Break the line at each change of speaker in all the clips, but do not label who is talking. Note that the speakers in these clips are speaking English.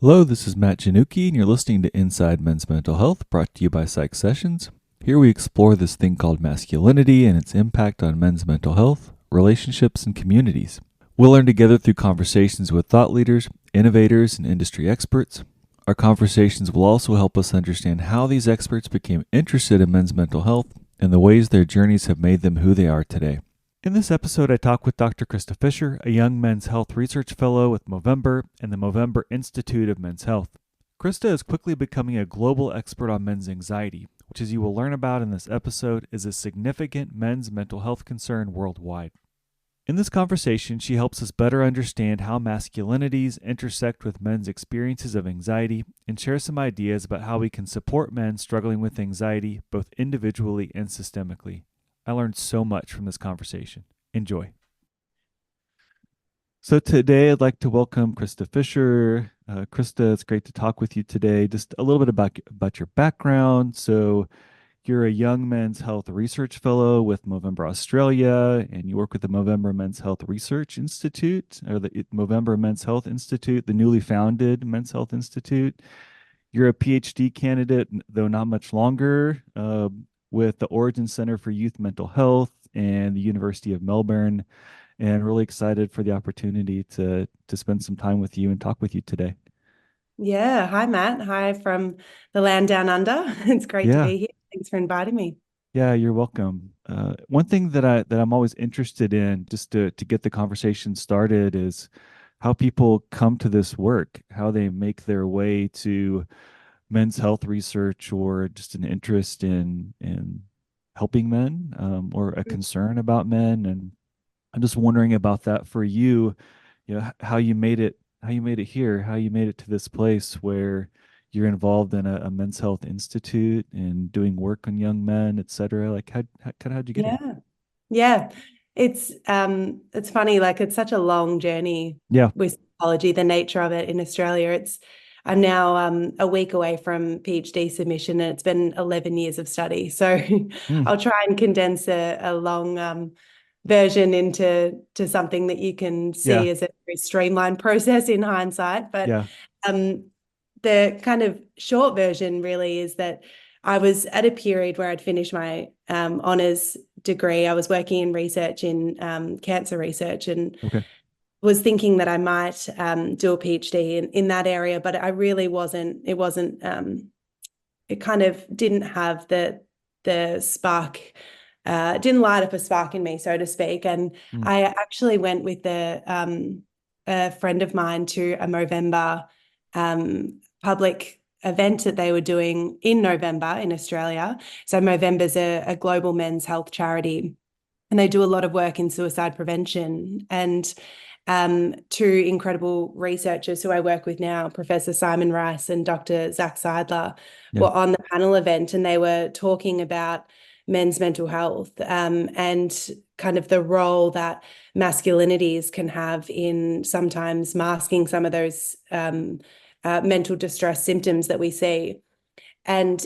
Hello, this is Matt Janucki, and you're listening to Inside Men's Mental Health, brought to you by Psych Sessions. Here we explore this thing called masculinity and its impact on men's mental health, relationships, and communities. We'll learn together through conversations with thought leaders, innovators, and industry experts. Our conversations will also help us understand how these experts became interested in men's mental health and the ways their journeys have made them who they are today. In this episode, I talk with Dr. Krista FIsher, a young men's health research fellow with Movember and the Movember Institute of Men's Health. Krista is quickly becoming a global expert on men's anxiety, which, as you will learn about in this episode, is a significant men's mental health concern worldwide. In this conversation, she helps us better understand how masculinities intersect with men's experiences of anxiety and shares some ideas about how we can support men struggling with anxiety both individually and systemically. I learned so much from this conversation. Enjoy. So today I'd like to welcome Krista FIsher. Krista, it's great to talk with you today. Just a little bit about your background. So you're a young men's health research fellow with Movember Australia, and you work with the Movember Men's Health Research Institute, or the Movember Men's Health Institute, the newly founded Men's Health Institute. You're a PhD candidate, though not much longer, with the Origin Center for Youth Mental Health and the University of Melbourne, and really excited for the opportunity to spend some time with you and talk with you today.
Yeah. Hi, Matt. Hi from the land down under. It's great to
Yeah,
be here. Thanks for inviting me.
yeah, you're welcome. One thing that I'm always interested in, just to get the conversation started, is how people come to this work, how they make their way to men's health research, or just an interest in helping men, or a concern about men. And I'm just wondering about that for you. How you made it, here, how you made it to this place where you're involved in a men's health institute and doing work on young men, et cetera. Like, how'd you get here?
Yeah. Yeah. It's funny, like it's such a long journey
Yeah.
with psychology, the nature of it in Australia. I'm now a week away from PhD submission and it's been 11 years of study. So
Mm,
I'll try and condense a long version into something that you can
yeah.
see as a very streamlined process in hindsight. But
Yeah.
um, the kind of short version really is that I was at a period where I'd finished my honors degree. I was working in research in cancer research and
Okay.
was thinking that I might do a PhD in that area, but I really wasn't. It kind of didn't have the spark. Didn't light up a spark in me, so to speak. And
Mm,
I actually went with a friend of mine to a Movember public event that they were doing in November in Australia. So Movember's a global men's health charity, and they do a lot of work in suicide prevention. And two incredible researchers who I work with now, Professor Simon Rice and Dr. Zach Seidler,
yeah.
were on the panel event, and they were talking about men's mental health and kind of the role that masculinities can have in sometimes masking some of those mental distress symptoms that we see. And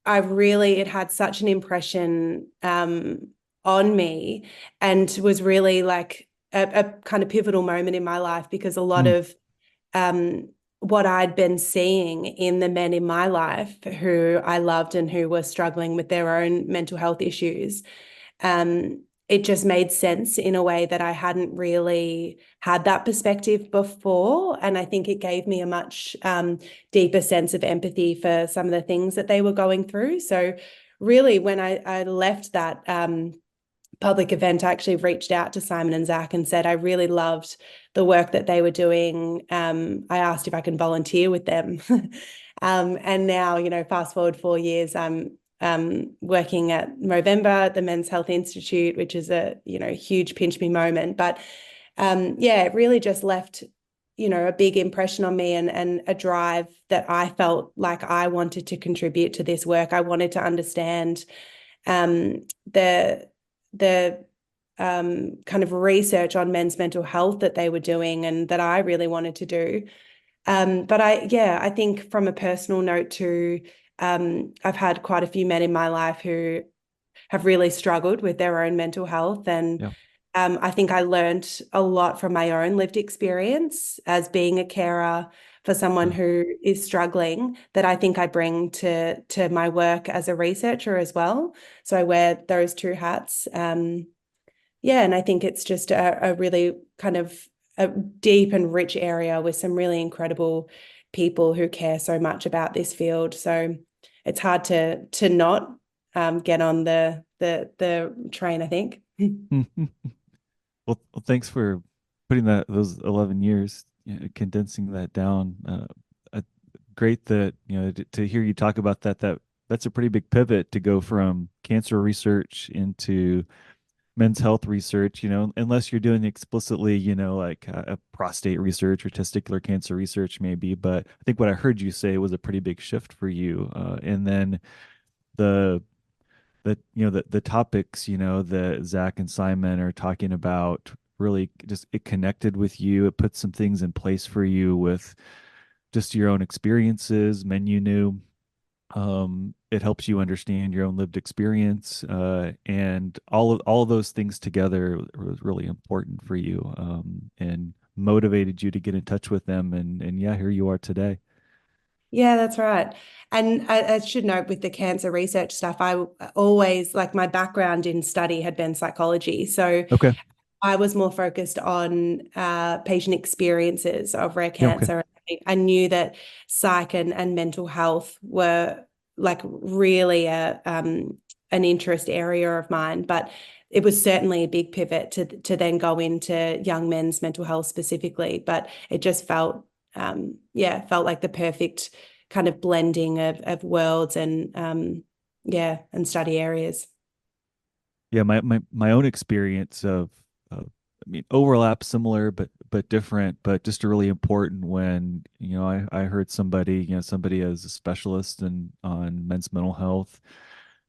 it had such an impression on me and was really like a kind of pivotal moment in my life because a lot
Mm,
of what I'd been seeing in the men in my life who I loved and who were struggling with their own mental health issues, it just made sense in a way that I hadn't really had that perspective before. And I think it gave me a much deeper sense of empathy for some of the things that they were going through. So really, when I left that public event, I actually reached out to Simon and Zach and said I really loved the work that they were doing. I asked if I can volunteer with them. And now, fast forward 4 years, I'm working at Movember, the Men's Health Institute, which is a, huge pinch me moment. But yeah, it really just left, a big impression on me and a drive that I felt like I wanted to contribute to this work. I wanted to understand the kind of research on men's mental health that they were doing and that I really wanted to do. But I think from a personal note too, I've had quite a few men in my life who have really struggled with their own mental health. And
yeah.
I think I learned a lot from my own lived experience as being a carer, for someone
Yeah.
who is struggling that I think I bring to my work as a researcher as well. So I wear those two hats. Yeah, and I think it's just a really kind of a deep and rich area with some really incredible people who care so much about this field. So it's hard to not get on the train, I think.
Well, thanks for putting those 11 years, condensing that down. Great that, to hear you talk about that's a pretty big pivot to go from cancer research into men's health research, unless you're doing explicitly, like a prostate research or testicular cancer research maybe. But I think what I heard you say was a pretty big shift for you. And then the the topics that Zach and Simon are talking about, really just it connected with you. It put some things in place for you with just your own experiences, men you knew. It helps you understand your own lived experience, and all of those things together was really important for you, and motivated you to get in touch with them. And yeah, here you are today.
Yeah, that's right. And I should note with the cancer research stuff, I always, like, my background in study had been psychology. So
Okay.
I was more focused on patient experiences of rare
Yeah. Okay.
cancer. I knew that psych and mental health were like really an interest area of mine, but it was certainly a big pivot to then go into young men's mental health specifically. But it just yeah, felt like the perfect kind of blending of worlds and yeah, and study areas.
Yeah, my own experience I mean, overlap similar but different, but just really important when, I heard somebody as a specialist on men's mental health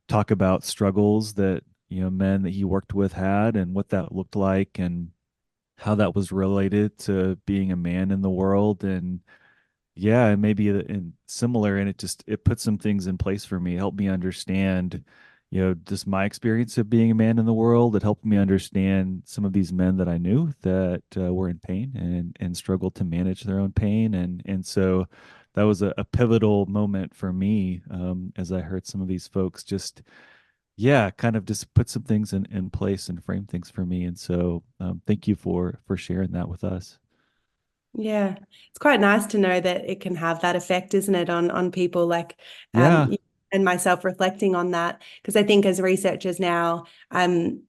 talk about struggles that, men that he worked with had, and what that looked like, and how that was related to being a man in the world. And yeah, and maybe in similar, and it put some things in place for me, helped me understand, just my experience of being a man in the world. It helped me understand some of these men that I knew that were in pain and struggled to manage their own pain, and so that was a pivotal moment for me, as I heard some of these folks just, yeah, kind of just put some things in place and frame things for me. And so, thank you for sharing that with us.
Yeah, it's quite nice to know that it can have that effect, isn't it, on people like
Yeah.
and myself reflecting on that. Because I think as researchers now, you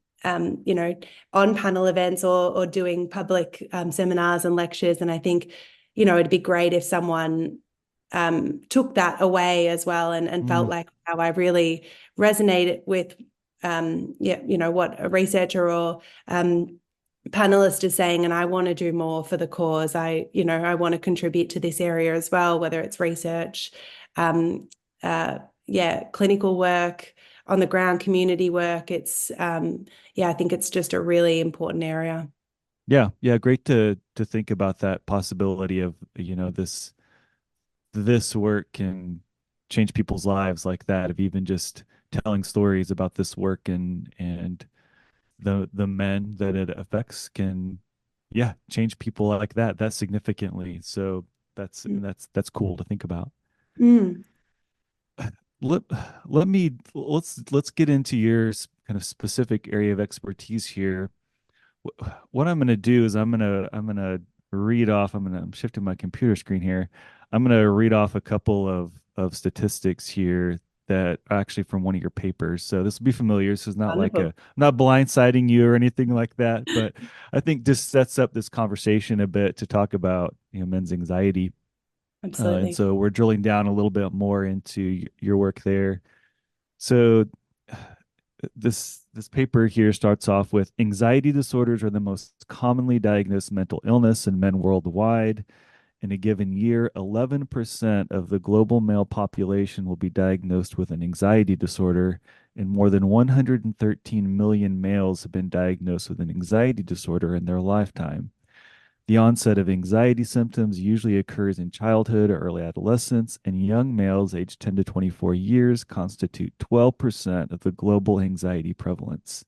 know, on panel events or doing public seminars and lectures, and I think, it'd be great if someone took that away as well and felt
Mm.
like how I really resonated with yeah, what a researcher or panelist is saying, and I want to do more for the cause. I want to contribute to this area as well, whether it's research, um, yeah, clinical work, on the ground community work. Yeah, I think it's just a really important area.
Yeah, yeah, great to think about that possibility of, this work can change people's lives like that, of even just telling stories about this work, and the men that it affects can, yeah, change people like that significantly. So that's cool to think about.
Mm,
Let let me let's get into your kind of specific area of expertise here. What I'm going to do is I'm going to read off. I'm shifting my computer screen here. I'm going to read off a couple of statistics here that are actually from one of your papers. So this will be familiar. This is not like
wonderful.
I'm not blindsiding you or anything like that, but I think just sets up this conversation a bit to talk about, men's anxiety. And
Absolutely.
so we're drilling down a little bit more into your work there. So this paper here starts off with: anxiety disorders are the most commonly diagnosed mental illness in men worldwide. In a given year, 11% of the global male population will be diagnosed with an anxiety disorder, and more than 113 million males have been diagnosed with an anxiety disorder in their lifetime. The onset of anxiety symptoms usually occurs in childhood or early adolescence, and young males aged 10 to 24 years constitute 12% of the global anxiety prevalence.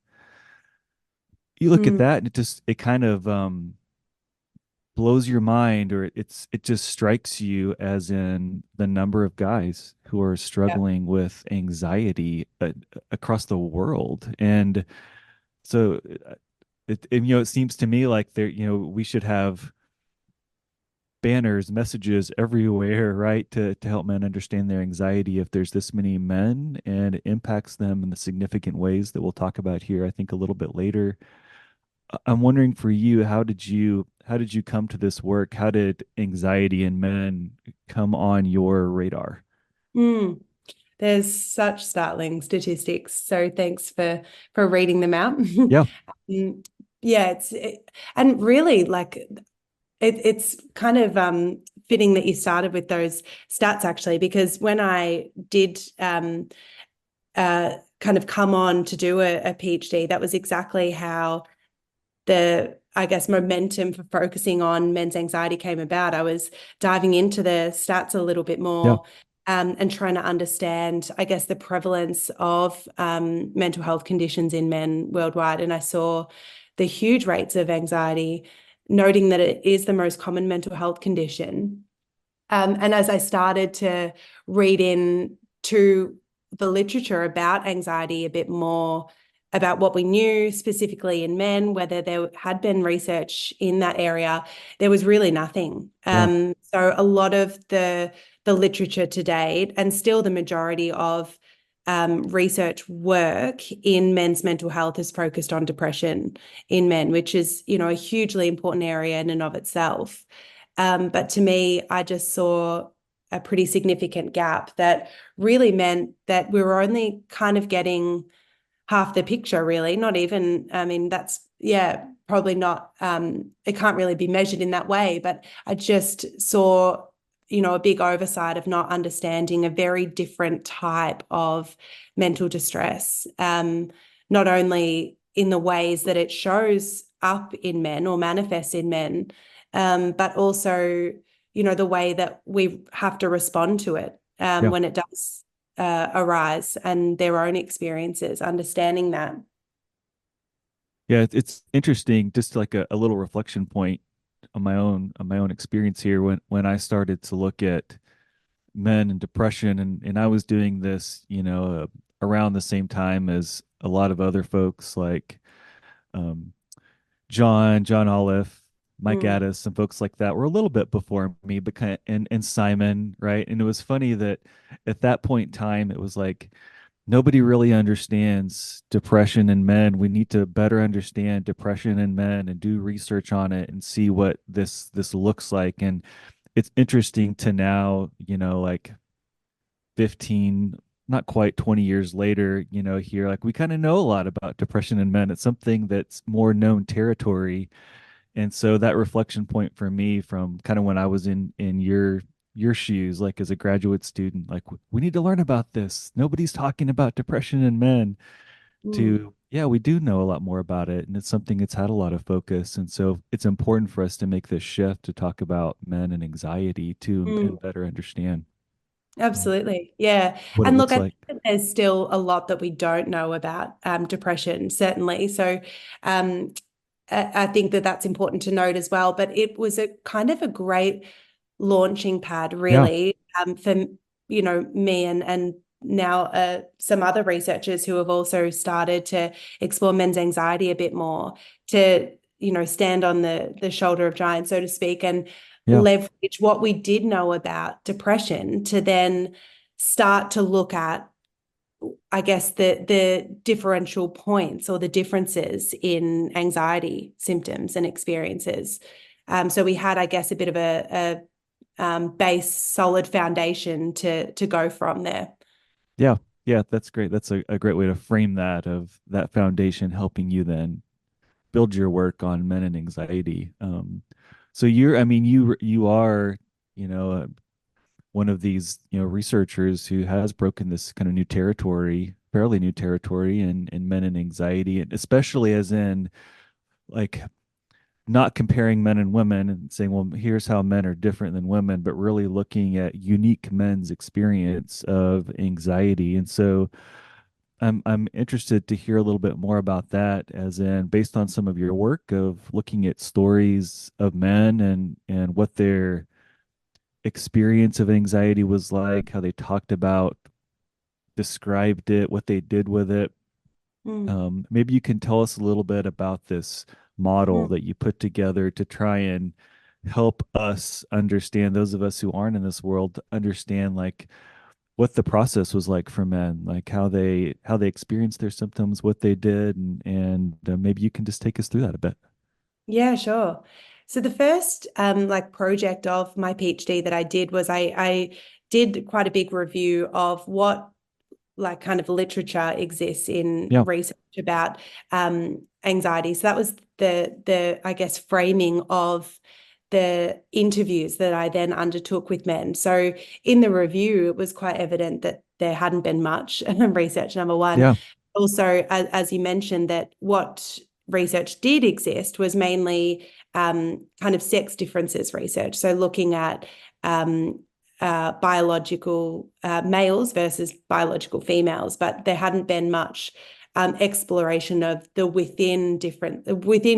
You look at
Mm,
that, and it kind of blows your mind, or it just strikes you, as in the number of guys who are
Yeah.
struggling with anxiety across the world. And so it seems to me like there, we should have banners, messages everywhere, right, to help men understand their anxiety if there's this many men, and it impacts them in the significant ways that we'll talk about here, I think, a little bit later. I'm wondering for you, how did you come to this work? How did anxiety in men come on your radar?
Mm. There's such startling statistics. So thanks for reading them out.
Yeah,
Mm, yeah, and really like it's kind of fitting that you started with those stats actually, because when I did kind of come on to do a PhD, that was exactly how the, I guess, momentum for focusing on men's anxiety came about. I was diving into the stats a little bit
yeah,
more, and trying to understand, I guess, the prevalence of mental health conditions in men worldwide. And I saw the huge rates of anxiety, noting that it is the most common mental health condition. And as I started to read into the literature about anxiety a bit more, about what we knew specifically in men, whether there had been research in that area, there was really nothing.
yeah,
So a lot of the literature to date, and still the majority of research work in men's mental health, is focused on depression in men, which is, a hugely important area in and of itself. But to me, I just saw a pretty significant gap that really meant that we were only kind of getting half the picture, really. Not even, I mean, that's, yeah, probably not, it can't really be measured in that way, but I just saw, a big oversight of not understanding a very different type of mental distress, not only in the ways that it shows up in men or manifests in men, but also, the way that we have to respond to it
yeah.
when it does arise, and their own experiences, understanding that.
Yeah, it's interesting, just like a little reflection point on my own experience here, when I started to look at men and depression, and I was doing this, around the same time as a lot of other folks, like um John Olive, Mike
Mm,
Addis, and folks like that were a little bit before me, but and Simon, right? And it was funny that at that point in time, it was like nobody really understands depression in men. We need to better understand depression in men and do research on it and see what this looks like. And it's interesting to now, like 15, not quite 20 years later, here, like, we kind of know a lot about depression in men. It's something that's more known territory. And so that reflection point for me, from kind of when I was in your shoes, like as a graduate student, like, we need to learn about this. Nobody's talking about depression in men.
mm,
To, yeah, we do know a lot more about it, and it's something that's had a lot of focus. And so it's important for us to make this shift to talk about men and anxiety too,
mm.
and better understand um,
Absolutely. Yeah.
what it
And look,
looks
I
like.
think that there's still a lot that we don't know about depression, certainly. So um, I think that that's important to note as well. But it was a kind of a great launching pad,
Yeah,
really, for, me and now some other researchers who have also started to explore men's anxiety a bit more, to, stand on the shoulder of giants, so to speak, and
yeah,
leverage what we did know about depression to then start to look at, I guess, the differential points or the differences in anxiety symptoms and experiences. So we had, I guess, a bit of a base, solid foundation to go from there.
yeah, yeah. That's great. That's a great way to frame that, of that foundation helping you then build your work on men and anxiety. So I mean, you are, one of these, researchers who has broken this kind of new territory, fairly new territory in men and anxiety, and especially as in, like, not comparing men and women and saying, well, here's how men are different than women, but really looking at unique men's experience of anxiety. And so I'm interested to hear a little bit more about that, as in based on some of your work of looking at stories of men and what their experience of anxiety was like, how they talked about, described it, what they did with it.
Mm,
Maybe you can tell us a little bit about this model
mm.
that you put together to try and help us understand, those of us who aren't in this world, to understand like what the process was like for men, like how they experienced their symptoms, what they did, and maybe you can just take us through that a bit.
Yeah, sure. So the first like project of my PhD that I did was I did quite a big review of what like kind of literature exists in
Yeah.
research about anxiety. So that was the I guess framing of the interviews that I then undertook with men. So in the review, it was quite evident that there hadn't been much research, number one.
Yeah.
Also, as you mentioned, that what research did exist was mainly kind of sex differences research. So looking at biological males versus biological females, but there hadn't been much exploration of the within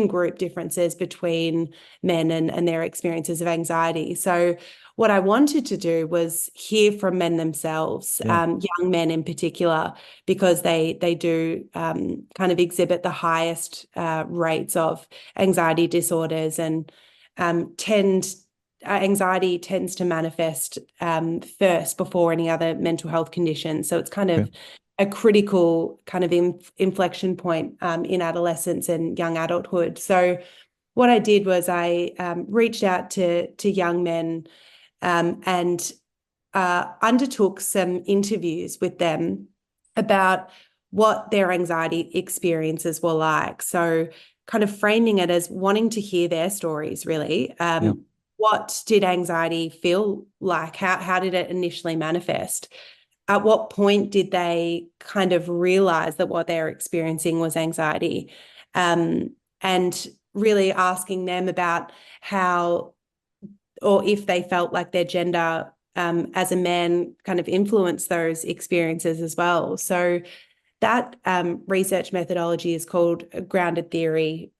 group differences between men and their experiences of anxiety. So what I wanted to do was hear from men themselves,
Yeah.
young men in particular, because they do kind of exhibit the highest rates of anxiety disorders and tend anxiety tends to manifest first before any other mental health condition. So it's kind
Okay.
of a critical kind of inflection point in adolescence and young adulthood. So what I did was I reached out to young men and undertook some interviews with them about what their anxiety experiences were like. So, kind of framing it as wanting to hear their stories, really.
Yeah.
What did anxiety feel like? How did it initially manifest? At what point did they kind of realize that what they're experiencing was anxiety? And really asking them about how or if they felt like their gender as a man kind of influenced those experiences as well. So that research methodology is called a grounded theory,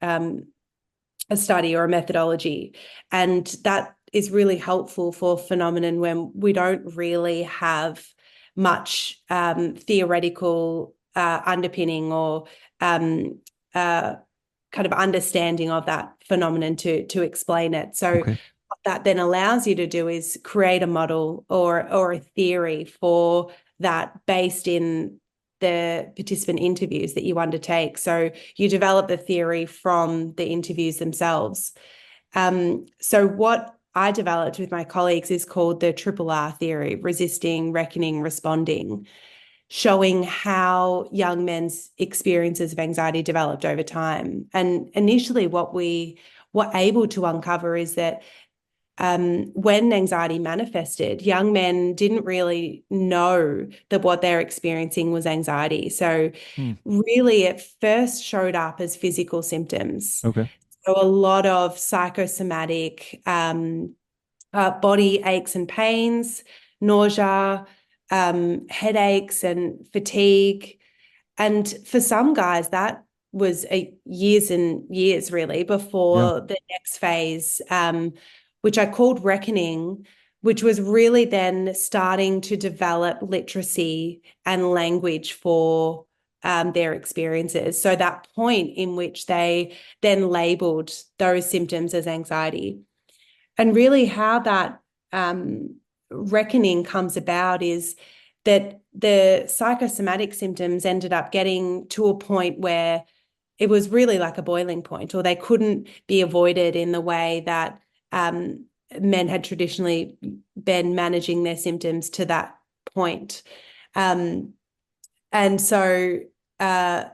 a study or a methodology. And that is really helpful for phenomenon when we don't really have much theoretical underpinning or um, uh, kind of understanding of that phenomenon to explain it. So
Okay.
what that then allows you to do is create a model or a theory for that based in the participant interviews that you undertake. So you develop the theory from the interviews themselves. So what I developed with my colleagues is called the triple R theory: resisting, reckoning, responding, showing how young men's experiences of anxiety developed over time. And initially, what we were able to uncover is that when anxiety manifested, young men didn't really know that what they're experiencing was anxiety. So,
Hmm.
really, it first showed up as physical symptoms.
Okay.
So, a lot of psychosomatic body aches and pains, nausea, headaches, and fatigue. And for some guys, that was years and years really
Yeah.
before the next phase, which I called reckoning, which was really then starting to develop literacy and language for their experiences. So that point in which they then labeled those symptoms as anxiety. And really, how that reckoning comes about is that the psychosomatic symptoms ended up getting to a point where it was really like a boiling point, or they couldn't be avoided in the way that men had traditionally been managing their symptoms to that point. Um, and so uh,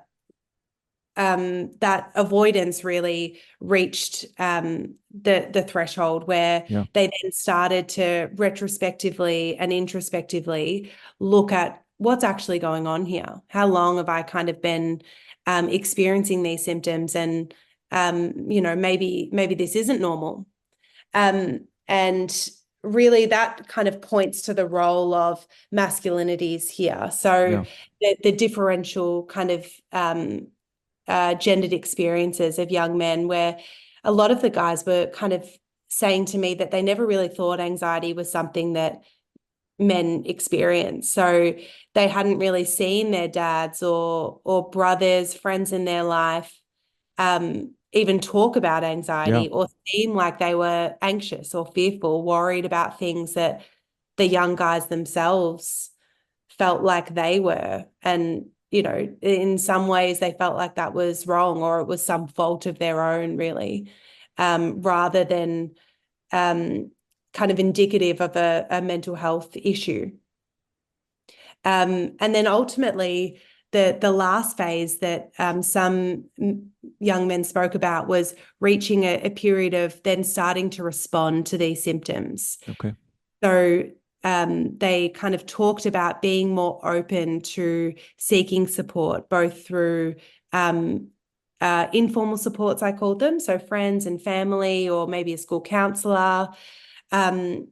that avoidance really reached the threshold where
Yeah.
they then started to retrospectively and introspectively look at what's actually going on here. How long have I kind of been experiencing these symptoms, and maybe this isn't normal. And really that kind of points to the role of masculinities here. So
Yeah.
the differential kind of gendered experiences of young men, where a lot of the guys were kind of saying to me that they never really thought anxiety was something that men experience. So they hadn't really seen their dads or brothers, friends in their life even talk about
Yeah.
anxiety or seem like they were anxious or fearful, worried about things that the young guys themselves felt like they were. And, in some ways they felt like that was wrong or it was some fault of their own, really, rather than kind of indicative of a mental health issue. And then ultimately, the last phase that some young men spoke about was reaching a period of then starting to respond to these symptoms.
Okay.
So they kind of talked about being more open to seeking support, both through informal supports, I called them, so friends and family, or maybe a school counselor, um,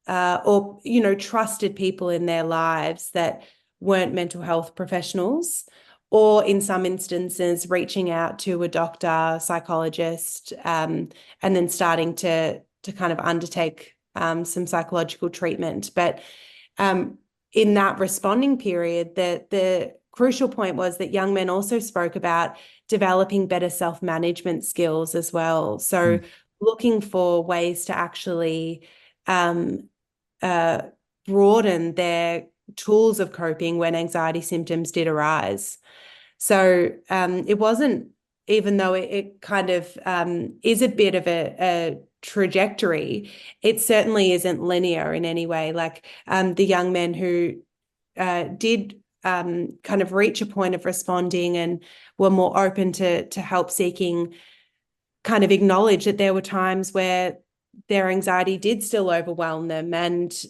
or trusted people in their lives that weren't mental health professionals, or in some instances reaching out to a doctor, psychologist, and then starting to kind of undertake some psychological treatment. But in that responding period, the crucial point was that young men also spoke about developing better self-management skills as well. So
Mm.
looking for ways to actually um, uh, broaden their tools of coping when anxiety symptoms did arise. So it wasn't, even though it kind of is a bit of a trajectory, it certainly isn't linear in any way. Like the young men who did kind of reach a point of responding and were more open to help seeking, kind of acknowledge that there were times where their anxiety did still overwhelm them and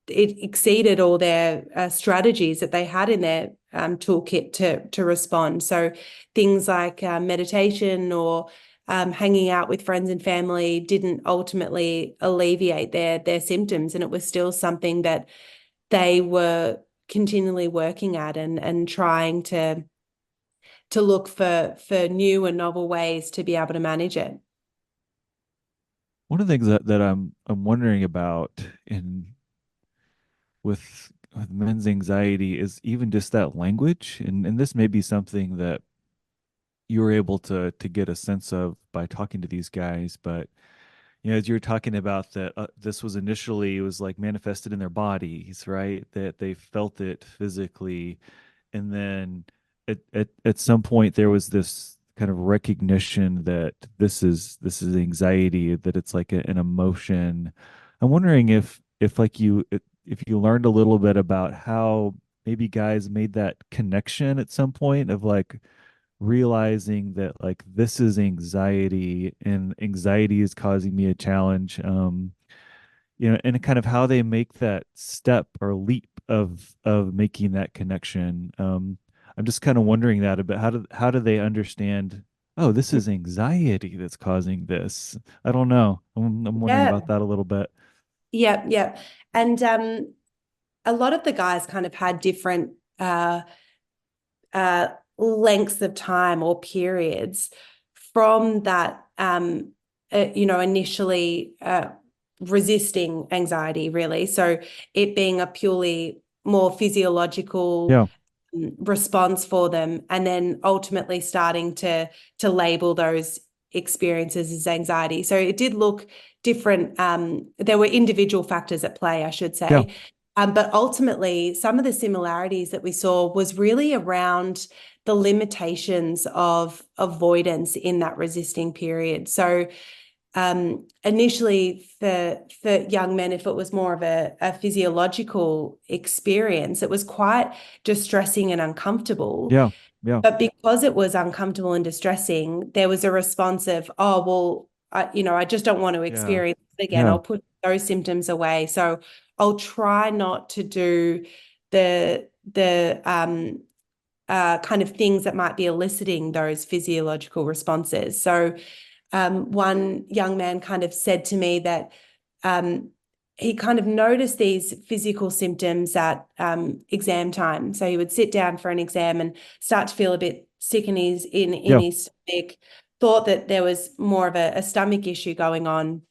it exceeded all their strategies that they had in their toolkit to respond. So things like meditation or hanging out with friends and family didn't ultimately alleviate their symptoms, and it was still something that they were continually working at and trying to look for new and novel ways to be able to manage it.
One of the things that I'm wondering about in with men's anxiety is even just that language, and this may be something that you were able to get a sense of by talking to these guys, but as you're talking about that, this was initially, it was like manifested in their bodies, right? That they felt it physically, and then at some point there was this kind of recognition that this is anxiety, that it's like an emotion. I'm wondering if like if you learned a little bit about how maybe guys made that connection at some point of like realizing that like this is anxiety and anxiety is causing me a challenge, and kind of how they make that step or leap of making that connection. I'm just kind of wondering that about how do they understand, oh, this is anxiety that's causing this. I don't know. I'm wondering about
Yeah,
that a little bit.
yeah, yeah. And a lot of the guys kind of had different uh, lengths of time or periods from that, initially resisting anxiety, really. So it being a purely more physiological
Yeah.
response for them, and then ultimately starting to label those experiences as anxiety. So it did look different. There were individual factors at play, I should
Yeah.
say. But ultimately, some of the similarities that we saw was really around the limitations of avoidance in that resisting period. So initially for young men, if it was more of a physiological experience, it was quite distressing and uncomfortable.
Yeah. Yeah.
But because it was uncomfortable and distressing, there was a response of, oh, well, I just don't want to
Yeah.
experience it again.
Yeah.
I'll put those symptoms away. So I'll try not to do the kind of things that might be eliciting those physiological responses. So one young man kind of said to me that um, he kind of noticed these physical symptoms at exam time. So he would sit down for an exam and start to feel a bit sick in
Yeah,
his stomach, thought that there was more of a stomach issue going on.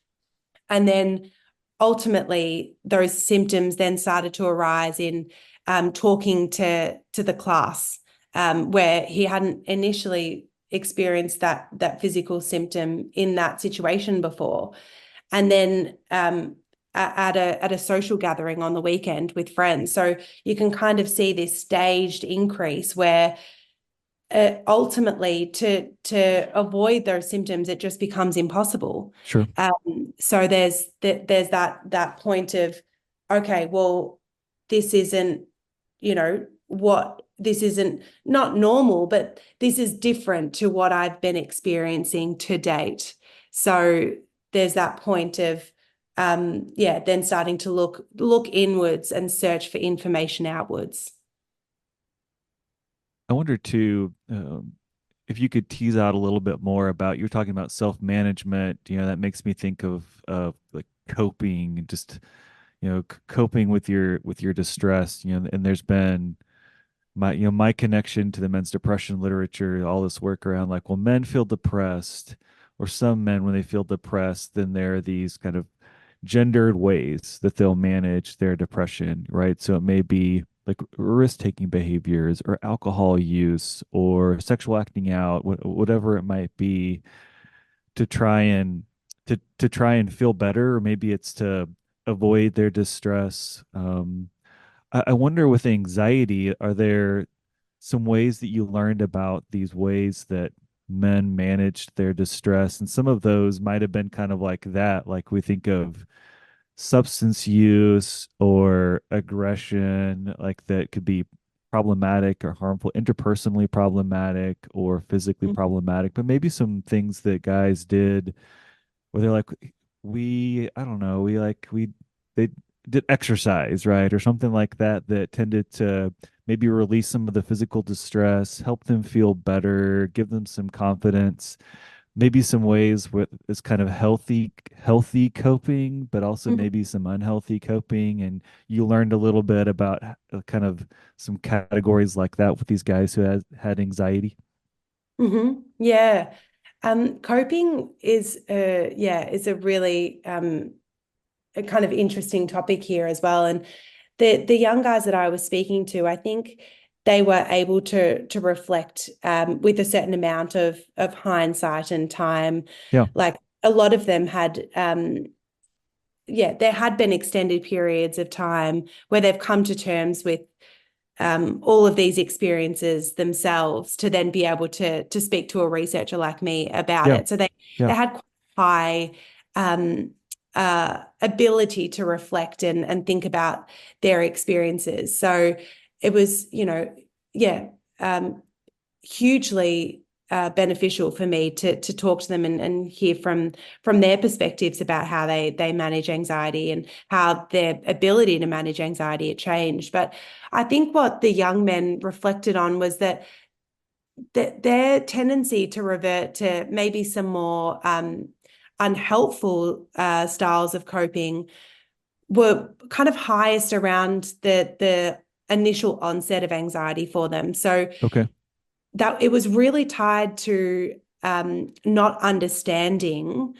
And then ultimately those symptoms then started to arise in talking to the class, where he hadn't initially experienced that physical symptom in that situation before. And then at a social gathering on the weekend with friends. So you can kind of see this staged increase where ultimately to avoid those symptoms, it just becomes impossible.
sure.
So there's that point of, okay, well, this isn't, what this isn't not normal, but this is different to what I've been experiencing to date. So there's that point of then starting to look inwards and search for information outwards.
I wonder too, if you could tease out a little bit more about, you're talking about self-management, that makes me think of like coping, just, coping with your distress, and there's been my connection to the men's depression literature, all this work around like, well, men feel depressed, or some men, when they feel depressed, then there are these kind of gendered ways that they'll manage their depression, right? So it may be like risk-taking behaviors or alcohol use or sexual acting out, whatever it might be, to try and to try and feel better, or maybe it's to avoid their distress. I wonder, with anxiety, are there some ways that you learned about these ways that men managed their distress? And some of those might have been kind of like that, like we think of substance use or aggression, like that could be problematic or harmful, interpersonally problematic or physically problematic, but maybe some things that guys did where they're like, I don't know, they did exercise, right? Or something like that, that tended to maybe release some of the physical distress, help them feel better, give them some confidence, maybe some ways with is kind of healthy coping, but also
Mhm.
maybe some unhealthy coping. And you learned a little bit about kind of some categories like that with these guys who had anxiety.
Yeah. Coping is a really a kind of interesting topic here as well. And the young guys that I was speaking to, I think they were able to reflect with a certain amount of hindsight and time.
Yeah,
Like a lot of them had there had been extended periods of time where they've come to terms with all of these experiences themselves to then be able to speak to a researcher like me about
yeah,
it. So they
yeah.
had quite high ability to reflect and think about their experiences. So it was, yeah, um, hugely beneficial for me to talk to them and hear from their perspectives about how they manage anxiety and how their ability to manage anxiety had changed. But I think what the young men reflected on was that their tendency to revert to maybe some more unhelpful styles of coping were kind of highest around the initial onset of anxiety for them. So
Okay.
that it was really tied to not understanding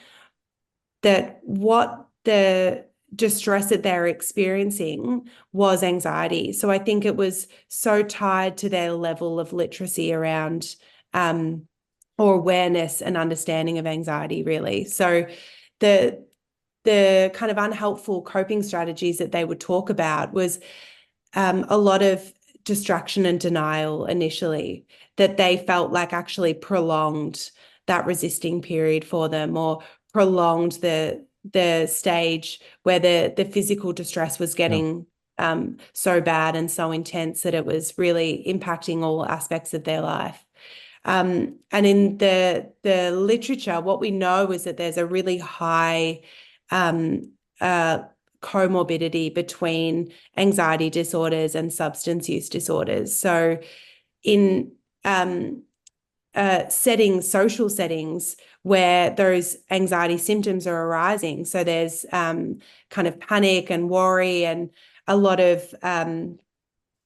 that what the distress that they're experiencing was anxiety. So I think it was so tied to their level of literacy around or awareness and understanding of anxiety, really. So the the kind of unhelpful coping strategies that they would talk about was a lot of distraction and denial initially, that they felt like actually prolonged that resisting period for them, or prolonged the stage where the physical distress was
Yeah,
getting so bad and so intense that it was really impacting all aspects of their life. And in the literature, what we know is that there's a really high um, uh, comorbidity between anxiety disorders and substance use disorders. So in social settings where those anxiety symptoms are arising. So there's kind of panic and worry and a lot of kind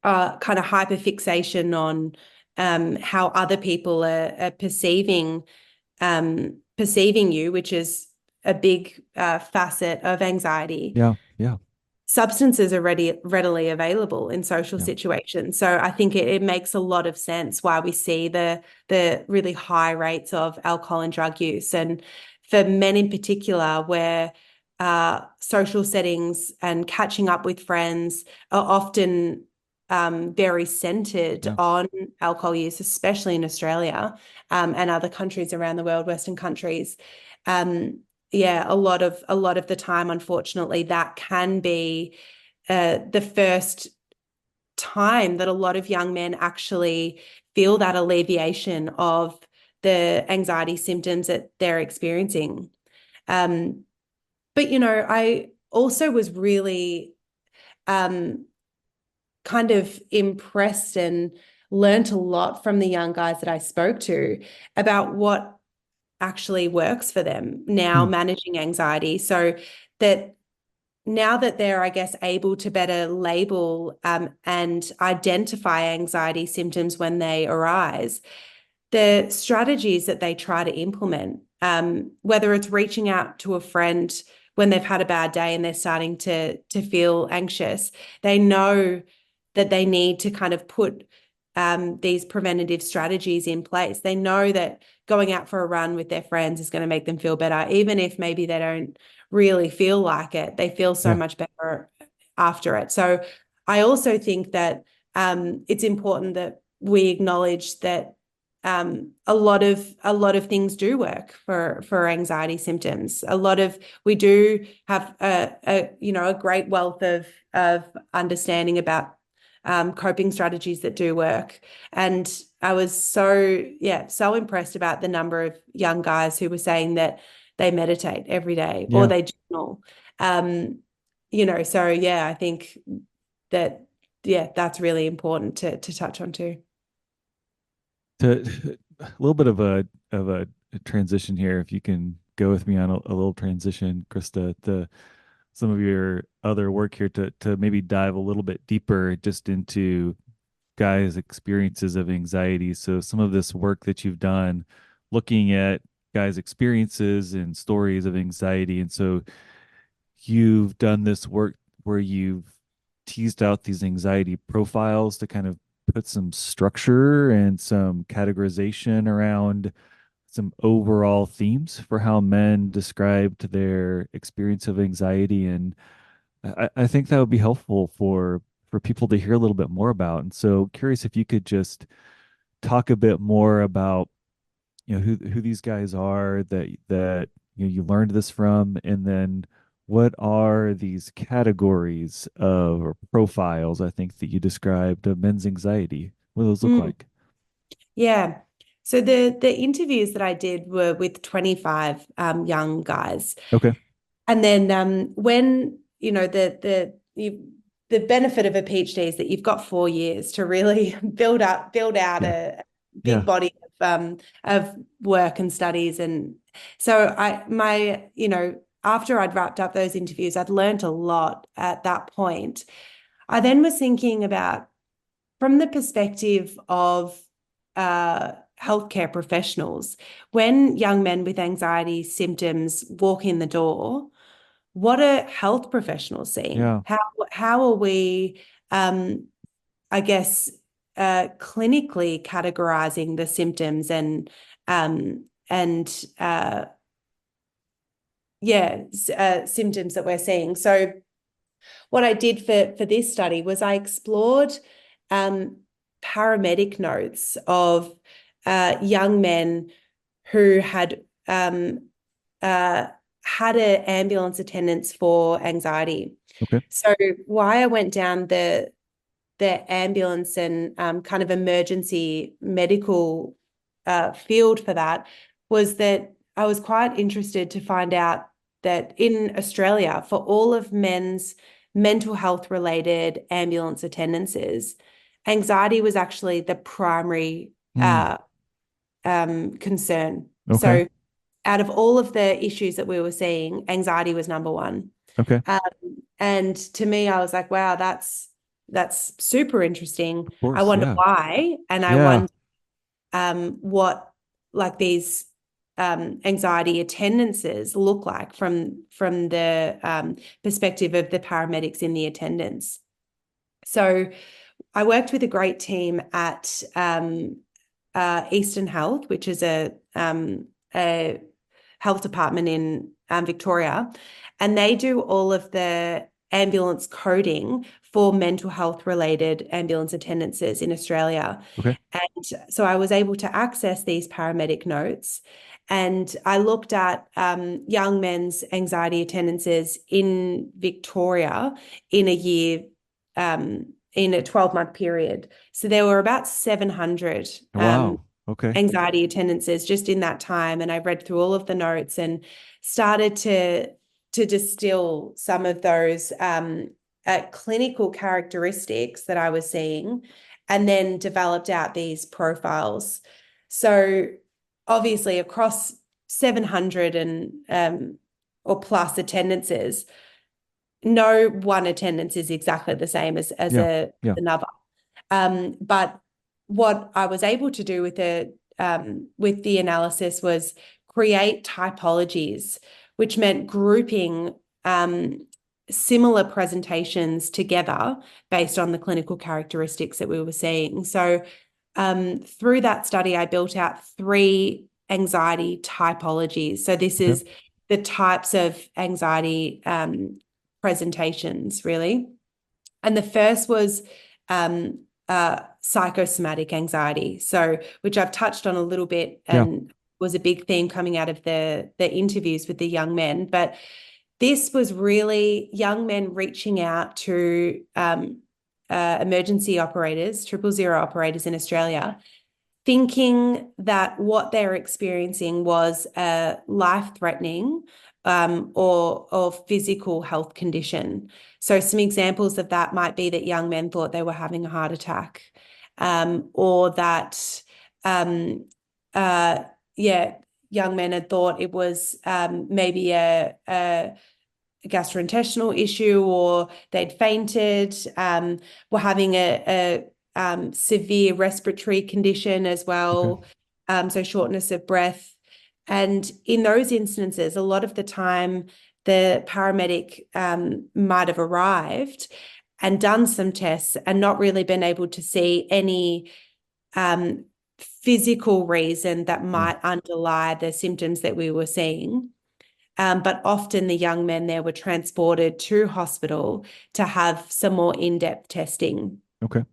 of hyperfixation on how other people are perceiving you, which is a big facet of anxiety.
Yeah. Yeah.
Substances are readily available in social
Yeah.
situations. So I think it makes a lot of sense why we see the really high rates of alcohol and drug use. And for men in particular, where social settings and catching up with friends are often very centered
Yeah.
on alcohol use, especially in Australia and other countries around the world, Western countries. Yeah, a lot of the time, unfortunately, that can be the first time that a lot of young men actually feel that alleviation of the anxiety symptoms that they're experiencing. Um, but I also was really um, kind of impressed and learnt a lot from the young guys that I spoke to about what actually works for them now
Hmm.
managing anxiety. So that now that they're, I guess, able to better label and identify anxiety symptoms when they arise, the strategies that they try to implement, whether it's reaching out to a friend when they've had a bad day and they're starting to feel anxious, they know that they need to kind of put these preventative strategies in place. They know that going out for a run with their friends is going to make them feel better, even if maybe they don't really feel like it. They feel so
Yeah.
much better after it. So I also think that it's important that we acknowledge that a lot of things do work for anxiety symptoms. We do have a great wealth of understanding about coping strategies that do work. And I was so impressed about the number of young guys who were saying that they meditate every day or
Yeah.
they journal. Um, so yeah, I think that that's really important to touch on too.
To a little bit of a transition here, if you can go with me on a little transition, Krista, to some of your other work here to maybe dive a little bit deeper just into guys' experiences of anxiety. So some of this work that you've done looking at guys' experiences and stories of anxiety. And so you've done this work where you've teased out these anxiety profiles to kind of put some structure and some categorization around some overall themes for how men described their experience of anxiety. And I think that would be helpful for people to hear a little bit more about. And so curious if you could just talk a bit more about who these guys are that you learned this from, and then what are these categories of or profiles I think that you described of men's anxiety? What do those look
Mm,
like?
yeah. So the interviews that I did were with 25 young guys.
Okay.
And then when the benefit of a PhD is that you've got 4 years to really build out
Yeah.
a big
Yeah.
body of work and studies. And so after I'd wrapped up those interviews, I'd learned a lot at that point. I then was thinking about from the perspective of healthcare professionals, when young men with anxiety symptoms walk in the door, what are health professionals seeing?
Yeah.
How are we, I guess, clinically categorizing the symptoms and symptoms that we're seeing? So what I did for this study was I explored um, paramedic notes of young men who uh, had an ambulance attendance for anxiety.
Okay.
So why I went down the ambulance and kind of emergency medical field for that was that I was quite interested to find out that in Australia, for all of men's mental health related ambulance attendances, anxiety was actually the primary
Mm.
concern.
Okay.
So out of all of the issues that we were seeing, anxiety was number one.
Okay.
Um, and to me, I was like, wow, that's super interesting.
Of
I
course.
wonder
Yeah.
why, and I
Yeah.
wonder what like these anxiety attendances look like from the perspective of the paramedics in the attendance. So I worked with a great team at Eastern Health, which is a health department in Victoria, and they do all of the ambulance coding for mental health related ambulance attendances in Australia.
Okay.
And so I was able to access these paramedic notes. And I looked at young men's anxiety attendances in Victoria in a year, in a 12-month period. So there were about 700
Wow. Okay.
anxiety attendances just in that time. And I read through all of the notes and started to distill some of those clinical characteristics that I was seeing, and then developed out these profiles. So obviously across 700 and or plus attendances, no one attendance is exactly the same as
Yeah. Yeah.
another. But what I was able to do with the analysis was create typologies, which meant grouping similar presentations together based on the clinical characteristics that we were seeing. So through that study, I built out 3 anxiety typologies. So this
Okay.
is the types of anxiety presentations, really. And the first was psychosomatic anxiety, so which I've touched on a little bit
Yeah.
and was a big theme coming out of the interviews with the young men. But this was really young men reaching out to emergency operators, 000 operators in Australia, thinking that what they're experiencing was a life-threatening or physical health condition. So some examples of that might be that young men thought they were having a heart attack, or that, yeah, young men had thought it was maybe a gastrointestinal issue, or they'd fainted, were having a severe respiratory condition as
Okay.
well, so shortness of breath. And in those instances, a lot of the time, the paramedic might have arrived and done some tests and not really been able to see any physical reason that
Yeah.
might underlie the symptoms that we were seeing. But often the young men there were transported to hospital to have some more in-depth testing.
Okay.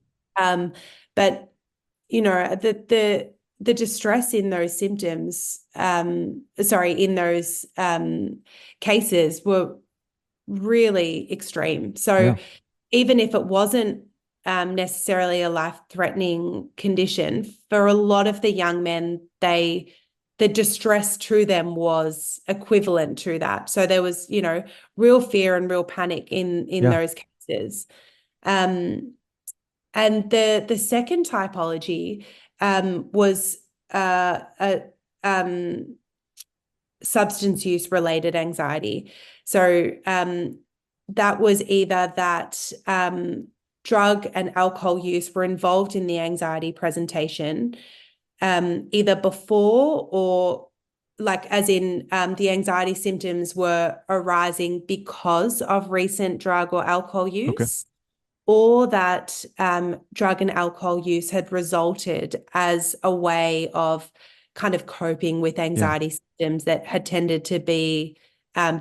But you know, the distress in those symptoms, in those cases were really extreme. So
Yeah.
even if it wasn't necessarily a life-threatening condition, for a lot of the young men, the distress to them was equivalent to that. So there was, real fear and real panic in
Yeah.
those cases. And the second typology was a substance use related anxiety. So that was either that drug and alcohol use were involved in the anxiety presentation, either before or like as in the anxiety symptoms were arising because of recent drug or alcohol
Okay.
use, or that drug and alcohol use had resulted as a way of kind of coping with
Yeah.
anxiety symptoms that had tended to be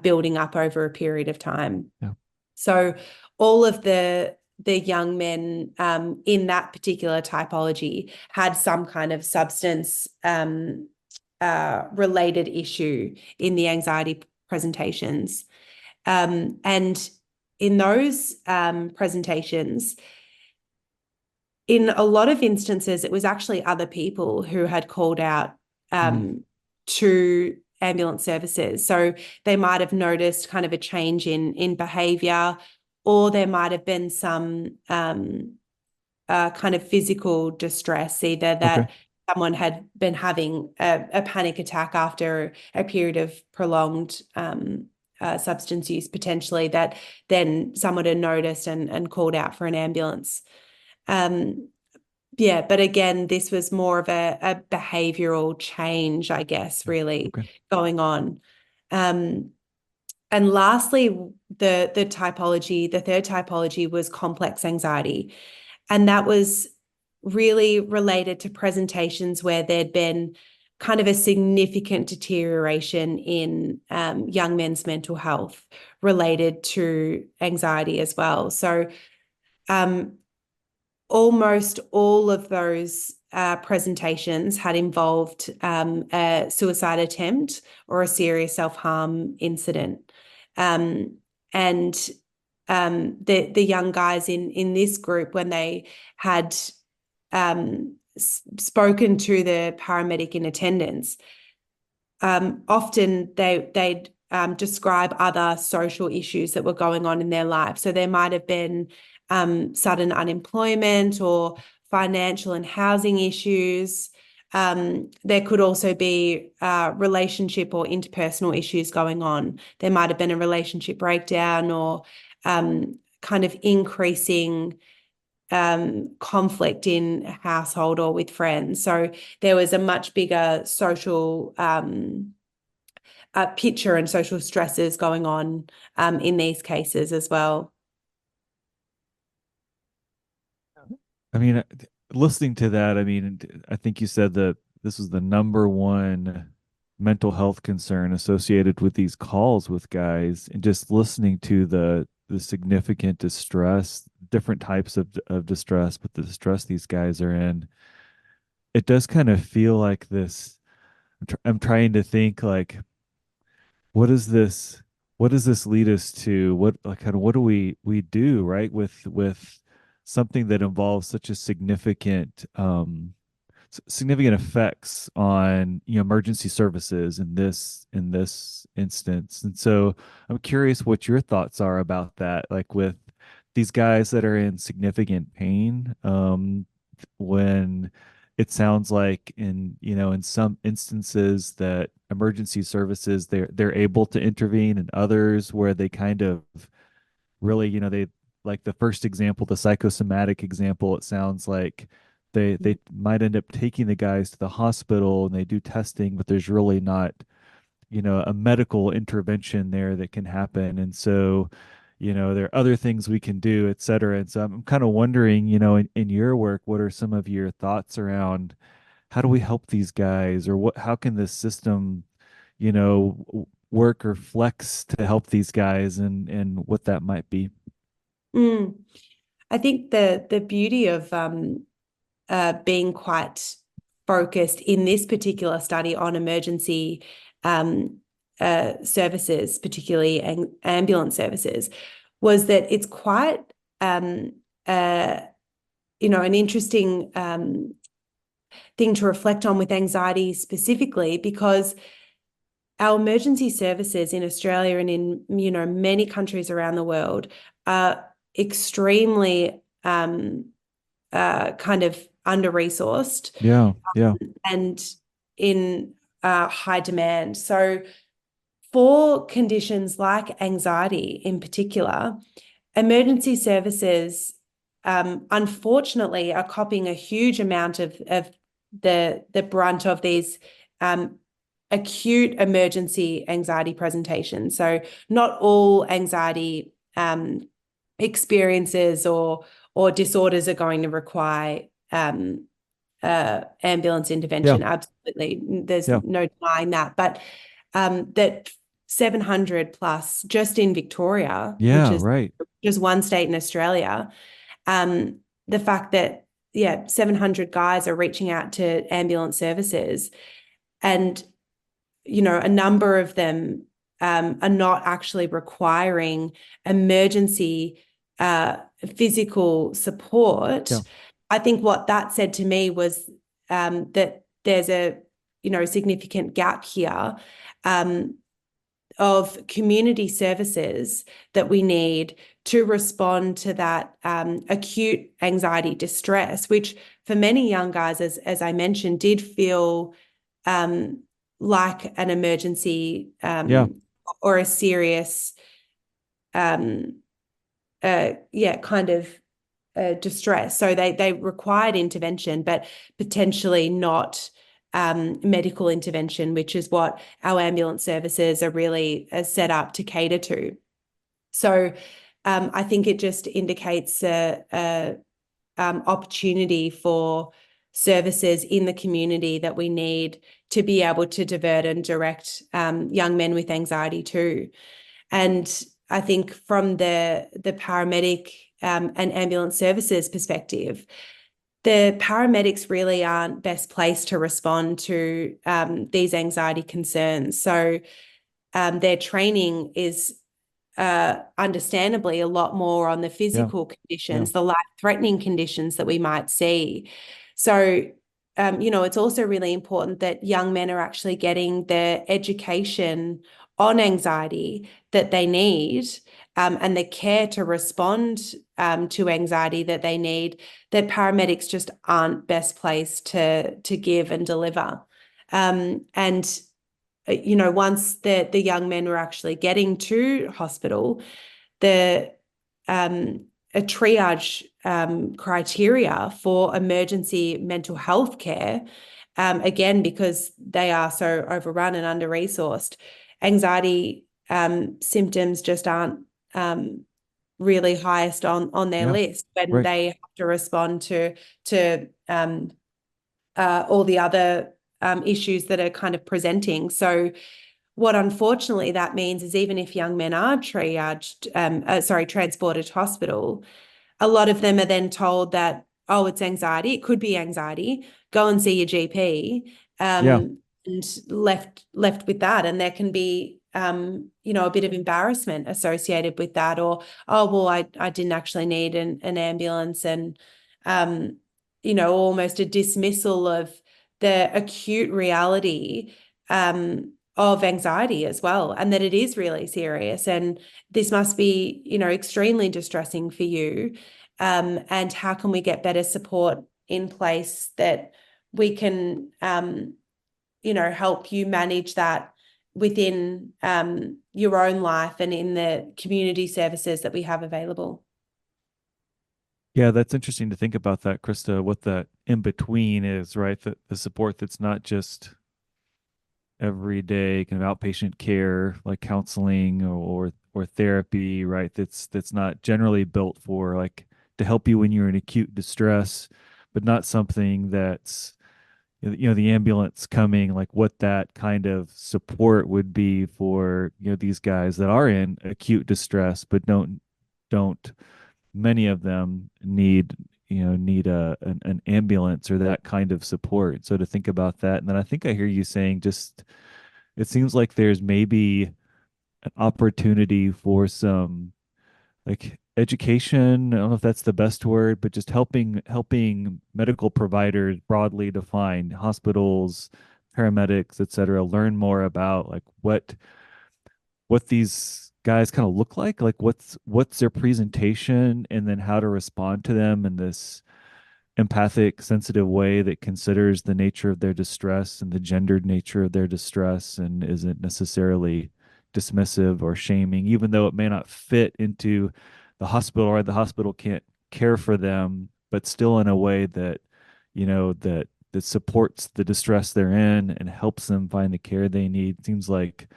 building up over a period of time.
Yeah.
So all of the young men in that particular typology had some kind of substance related issue in the anxiety presentations. And in those presentations, in a lot of instances, it was actually other people who had called out
Mm.
to ambulance services. So they might have noticed kind of a change in behavior, or there might have been some kind of physical distress, either
Okay.
that someone had been having a panic attack after a period of prolonged substance use, potentially, that then someone had noticed and called out for an ambulance. Yeah, but again, this was more of a behavioral change, I guess, really
Okay.
going on. And lastly, the typology, the third typology was complex anxiety. And that was really related to presentations where there'd been kind of a significant deterioration in young men's mental health related to anxiety as well. So almost all of those presentations had involved a suicide attempt or a serious self-harm incident. And the young guys in this group, when they had spoken to the paramedic in attendance, often they'd describe other social issues that were going on in their life. So there might have been sudden unemployment or financial and housing issues. There could also be relationship or interpersonal issues going on. There might have been a relationship breakdown or kind of increasing conflict in household or with friends. So there was a much bigger social picture and social stresses going on in these cases as well.
I mean, listening to that, I mean, I think you said that this was the number one mental health concern associated with these calls with guys, and just listening to the significant distress, different types of distress, but the distress these guys are in, it does kind of feel like this. I'm trying to think like, what is this? What does this lead us to? What like kind of what do we do right with something that involves such a significant effects on emergency services in this instance. And so I'm curious what your thoughts are about that, like with these guys that are in significant pain, when it sounds like in some instances that emergency services they're able to intervene, and others where they kind of really, they, like the first example, the psychosomatic example, it sounds like they might end up taking the guys to the hospital and they do testing, but there's really not, a medical intervention there that can happen. And so, there are other things we can do, et cetera. And so I'm kind of wondering, in your work, what are some of your thoughts around how do we help these guys, or how can this system, work or flex to help these guys, and what that might be?
Mm. I think the beauty of being quite focused in this particular study on emergency services, particularly ambulance services, was that it's quite an interesting thing to reflect on with anxiety specifically, because our emergency services in Australia and in many countries around the world are extremely kind of under-resourced
Yeah, yeah,
and in high demand. So for conditions like anxiety in particular, emergency services unfortunately are copying a huge amount of the brunt of these acute emergency anxiety presentations. So not all anxiety experiences or disorders are going to require ambulance
yeah,
intervention. Absolutely. There's
yeah,
no denying that. But that 700 plus just in Victoria, which
yeah,
is
right.
just one state in Australia, the fact that, yeah, 700 guys are reaching out to ambulance services, and, a number of them are not actually requiring emergency physical support.
Yeah,
I think what that said to me was that there's a significant gap here. of community services that we need to respond to that acute anxiety distress, which for many young guys, as I mentioned, did feel like an emergency
Yeah.
or a serious, kind of distress. So they required intervention, but potentially not medical intervention, which is what our ambulance services are really set up to cater to. So I think it just indicates a opportunity for services in the community that we need to be able to divert and direct young men with anxiety too. And I think from the paramedic and ambulance services perspective, the paramedics really aren't best placed to respond to these anxiety concerns. So their training is understandably a lot more on the
Yeah.
physical
Yeah.
conditions, the life-threatening conditions that we might see. So, it's also really important that young men are actually getting the education on anxiety that they need, and the care to respond to anxiety that they need, that paramedics just aren't best placed to give and deliver. And once the young men were actually getting to hospital, the a triage criteria for emergency mental health care, again, because they are so overrun and under-resourced, anxiety symptoms just aren't really highest on their
Yeah.
list when
Right.
they have to respond to all the other issues that are kind of presenting. So what unfortunately that means is even if young men are transported to hospital, a lot of them are then told that, oh, it's anxiety. It could be anxiety. Go and see your GP,
Yeah.
and left with that. And there can be, a bit of embarrassment associated with that, or, oh, well, I didn't actually need an ambulance, and, almost a dismissal of the acute reality of anxiety as well, and that it is really serious. And this must be, extremely distressing for you. And how can we get better support in place that we can, help you manage that within your own life and in the community services that we have available?
Yeah, that's interesting to think about that, Krista, what that in between is, right? The support that's not just everyday kind of outpatient care like counseling or therapy, right? That's not generally built for like to help you when you're in acute distress, but not something that's the ambulance coming, like what that kind of support would be for these guys that are in acute distress but don't many of them need an ambulance or that kind of support. So to think about that, and then I think I hear you saying just it seems like there's maybe an opportunity for some like education. I don't know if that's the best word, but just helping medical providers broadly defined, hospitals, paramedics, et cetera, learn more about like what these guys kind of look like what's their presentation, and then how to respond to them in this empathic, sensitive way that considers the nature of their distress and the gendered nature of their distress and isn't necessarily dismissive or shaming, even though it may not fit into the hospital or the hospital can't care for them, but still in a way that, that supports the distress they're in and helps them find the care they need. Seems like,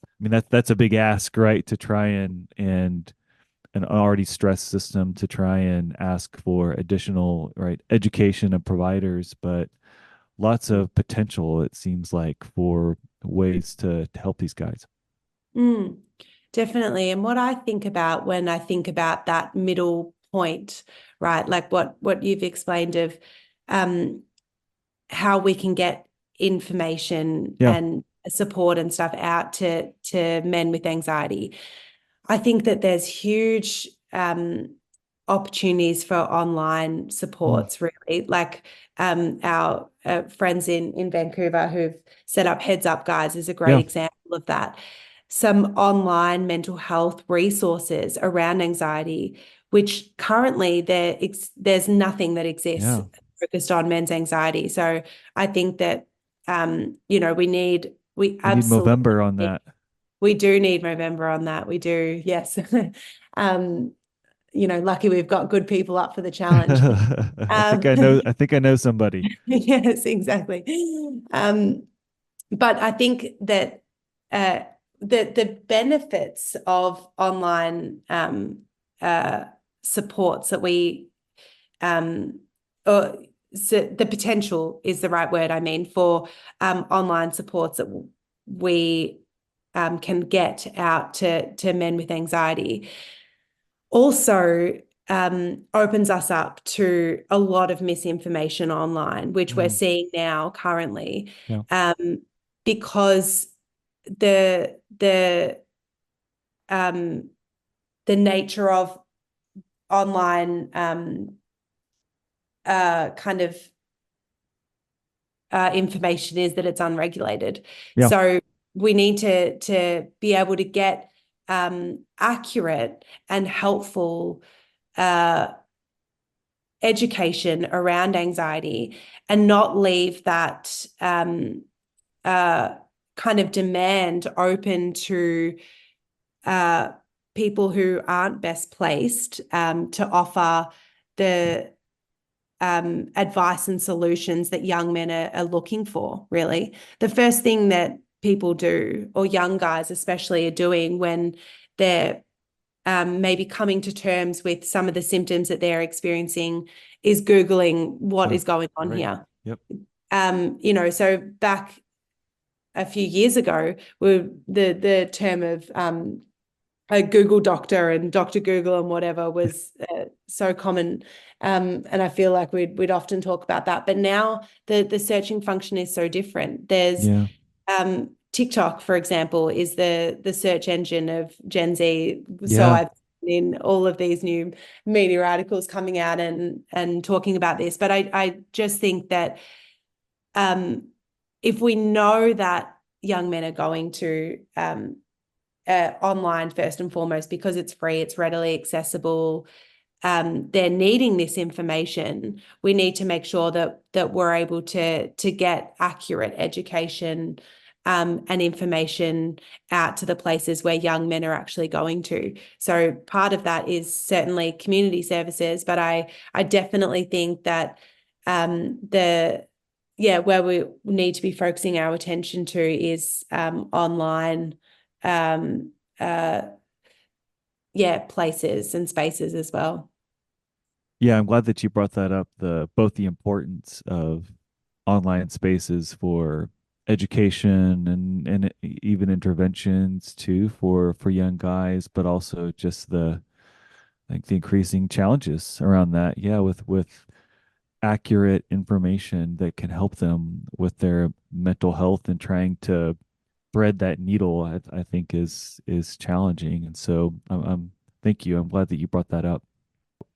I mean, that's a big ask, right? To try and an already stressed system to try and ask for additional right education of providers, but lots of potential it seems like for ways to help these guys.
Mm, definitely. And what I think about when I think about that middle point, right, like what you've explained of um, how we can get information
Yeah.
and support and stuff out to men with anxiety. I think that there's huge opportunities for online
Mm.
supports, really. Like our friends in Vancouver who've set up Heads Up Guides is a great
Yeah.
example of that. some online mental health resources around anxiety, which currently there's nothing that exists
Yeah.
focused on men's anxiety. So I think that we
We need
absolutely
Movember on that.
we do need Movember on that. We do, yes. um, lucky we've got good people up for the challenge. Um,
I think I know somebody.
yes, exactly. Um, but I think that uh, the benefits of online uh, supports that or so the potential is the right word, I mean, for online supports that we can get out to men with anxiety also opens us up to a lot of misinformation online, which we're
Mm,
seeing now currently,
yeah.
um, because the the um, the nature of online kind of information is that it's unregulated.
Yeah.
So we need to be able to get accurate and helpful education around anxiety and not leave that uh, kind of demand open to uh, people who aren't best placed to offer the advice and solutions that young men are looking for, really. The first thing that people do, or young guys especially, are doing when they're maybe coming to terms with some of the symptoms that they're experiencing is Googling what is going on
Right.
here.
Yep.
So back a few years ago, the term of a Google doctor and Dr. Google and whatever was so common. And I feel like we'd often talk about that. But now the searching function is so different. There's
Yeah.
TikTok, for example, is the search engine of Gen Z. So
Yeah.
I've seen all of these new media articles coming out and talking about this. But I just think that if we know that young men are going to online first and foremost because it's free, it's readily accessible, they're needing this information, we need to make sure that we're able to get accurate education and information out to the places where young men are actually going to. So part of that is certainly community services, but I definitely think that the where we need to be focusing our attention to is online um, uh, places and spaces as well.
Yeah, I'm glad that you brought that up, the both the importance of online spaces for education and even interventions too for young guys, but also just the like the increasing challenges around that. Yeah, with accurate information that can help them with their mental health and trying to thread that needle, I think is challenging. And so thank you. I'm glad that you brought that up.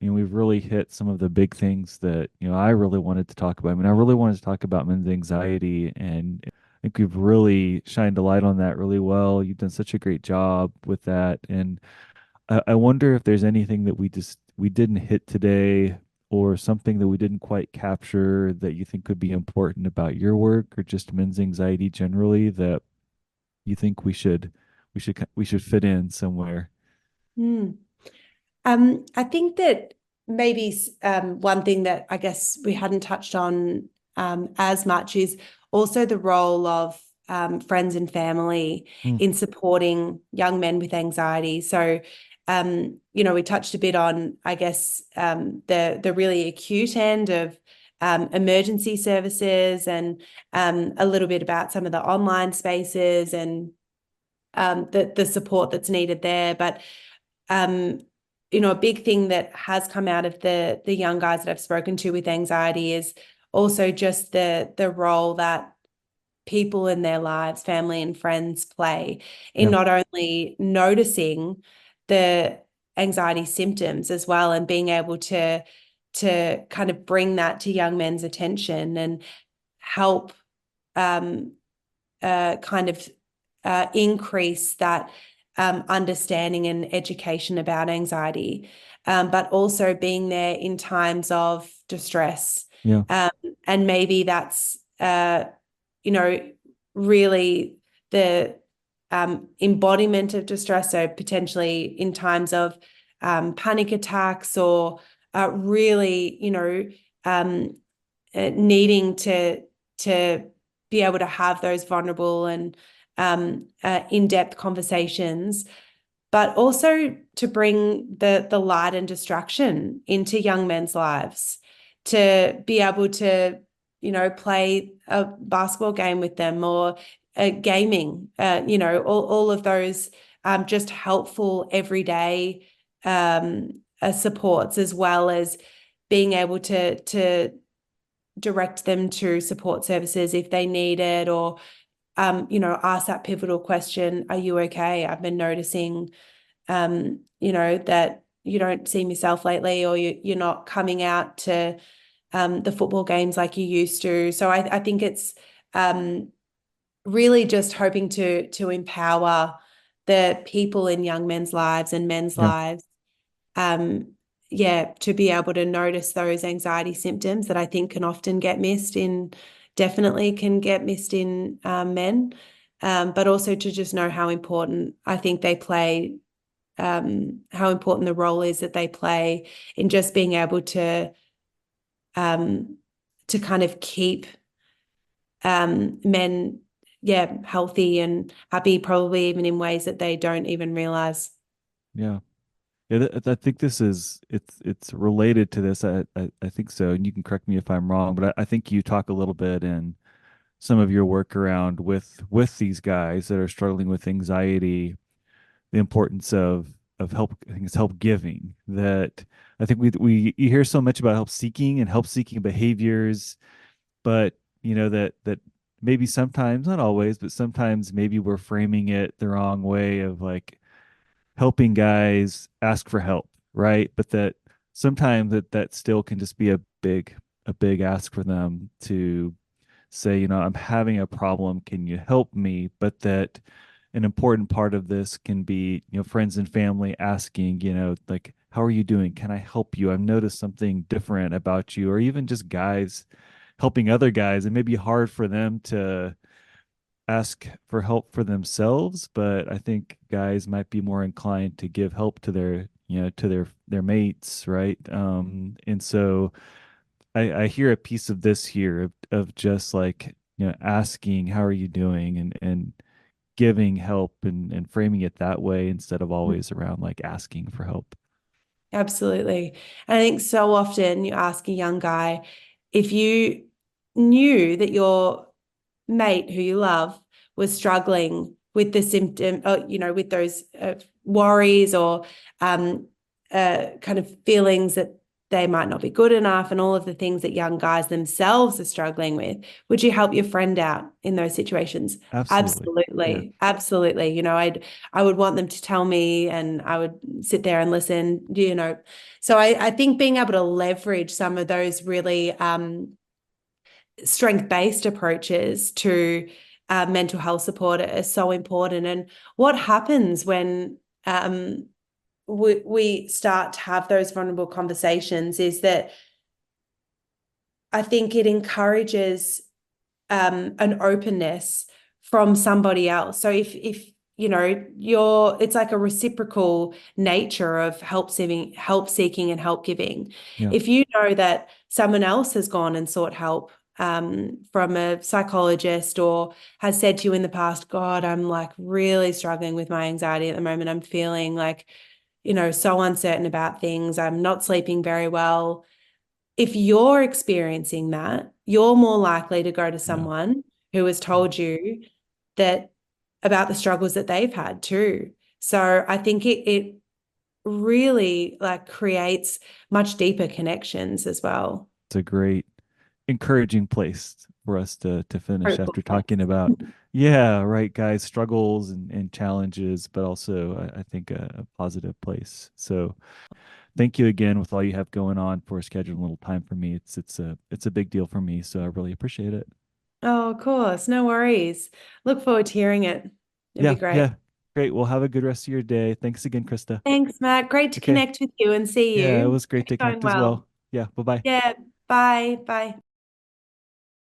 We've really hit some of the big things that, I really wanted to talk about. I mean, I really wanted to talk about men's anxiety, and I think we've really shined a light on that really well. You've done such a great job with that. And I wonder if there's anything that we didn't hit today or something that we didn't quite capture that you think could be important about your work or just men's anxiety generally that you think we should fit in somewhere.
Hmm. I think that maybe one thing that I guess we hadn't touched on as much is also the role of friends and family
Mm,
in supporting young men with anxiety. So, we touched a bit on, I guess, the really acute end of emergency services and a little bit about some of the online spaces and the support that's needed there. But um, a big thing that has come out of the young guys that I've spoken to with anxiety is also just the role that people in their lives, family and friends, play in
yeah.
not only noticing the anxiety symptoms as well and being able to kind of bring that to young men's attention and help kind of increase that understanding and education about anxiety, but also being there in times of distress.
Yeah.
Um, and maybe that's, you know, really the embodiment of distress. So potentially in times of panic attacks or really, um, needing to be able to have those vulnerable and in-depth conversations, but also to bring the light and distraction into young men's lives, to be able to, play a basketball game with them or gaming, all of those just helpful everyday supports, as well as being able to direct them to support services if they need it, or ask that pivotal question, are you okay? I've been noticing, that you don't seem yourself lately, or you're not coming out to the football games like you used to. So I think it's really just hoping to empower the people in young men's lives and men's
Yeah.
lives, um, to be able to notice those anxiety symptoms that I think can often get missed in, definitely can get missed in men, but also to just know how important I think they play, how important the role is that they play in just being able um, to kind of keep men, healthy and happy, probably even in ways that they don't even realize.
Yeah. Yeah, I think this is it's related to this. I think so, and you can correct me if I'm wrong, but I think you talk a little bit in some of your work around with these guys that are struggling with anxiety, the importance of help. I think it's help giving. That I think we you hear so much about help seeking and help seeking behaviors, but that maybe sometimes, not always, but sometimes maybe we're framing it the wrong way of like helping guys ask for help, right? But that sometimes that still can just be a big ask for them to say, I'm having a problem, can you help me? But that an important part of this can be, friends and family asking, like, how are you doing? Can I help you? I've noticed something different about you, or even just guys helping other guys. It may be hard for them to ask for help for themselves, but I think guys might be more inclined to give help to their mates, right? And so I hear a piece of this here of just like, asking how are you doing, and giving help, and framing it that way instead of always around like asking for help.
Absolutely. And I think so often you ask a young guy, if you knew that your mate who you love was struggling with the symptom, or, with those worries or kind of feelings that they might not be good enough, and all of the things that young guys themselves are struggling with, would you help your friend out in those situations?
Absolutely. Yeah.
Absolutely. Absolutely. I would want them to tell me, and I would sit there and listen, So I think being able to leverage some of those really strength-based approaches to mental health support is so important. And what happens when we start to have those vulnerable conversations is that I think it encourages an openness from somebody else. So if it's like a reciprocal nature of help seeking and help giving.
Yeah.
If you know that someone else has gone and sought help from a psychologist, or has said to you in the past, God, I'm like really struggling with my anxiety at the moment. I'm feeling like, so uncertain about things. I'm not sleeping very well. If you're experiencing that, you're more likely to go to
Yeah.
someone who has told you that about the struggles that they've had too. So I think it really like creates much deeper connections as well.
It's a great encouraging place for us to finish
Hopeful
after talking
place.
about, yeah, right, guys, struggles and challenges, but also I think a positive place. So thank you again with all you have going on for scheduling a little time for me. It's a big deal for me, so I really appreciate it.
Oh, of course. No worries. Look forward to hearing it. It'd be
Yeah,
great.
yeah. Great. Well, have a good rest of your day. Thanks again, Krista.
Thanks, Matt. Great to
Okay.
connect with you and see
Yeah, it
you.
was great
It's
to
going
connect as
well.
well. Yeah, bye-bye.
Yeah. Bye. Bye.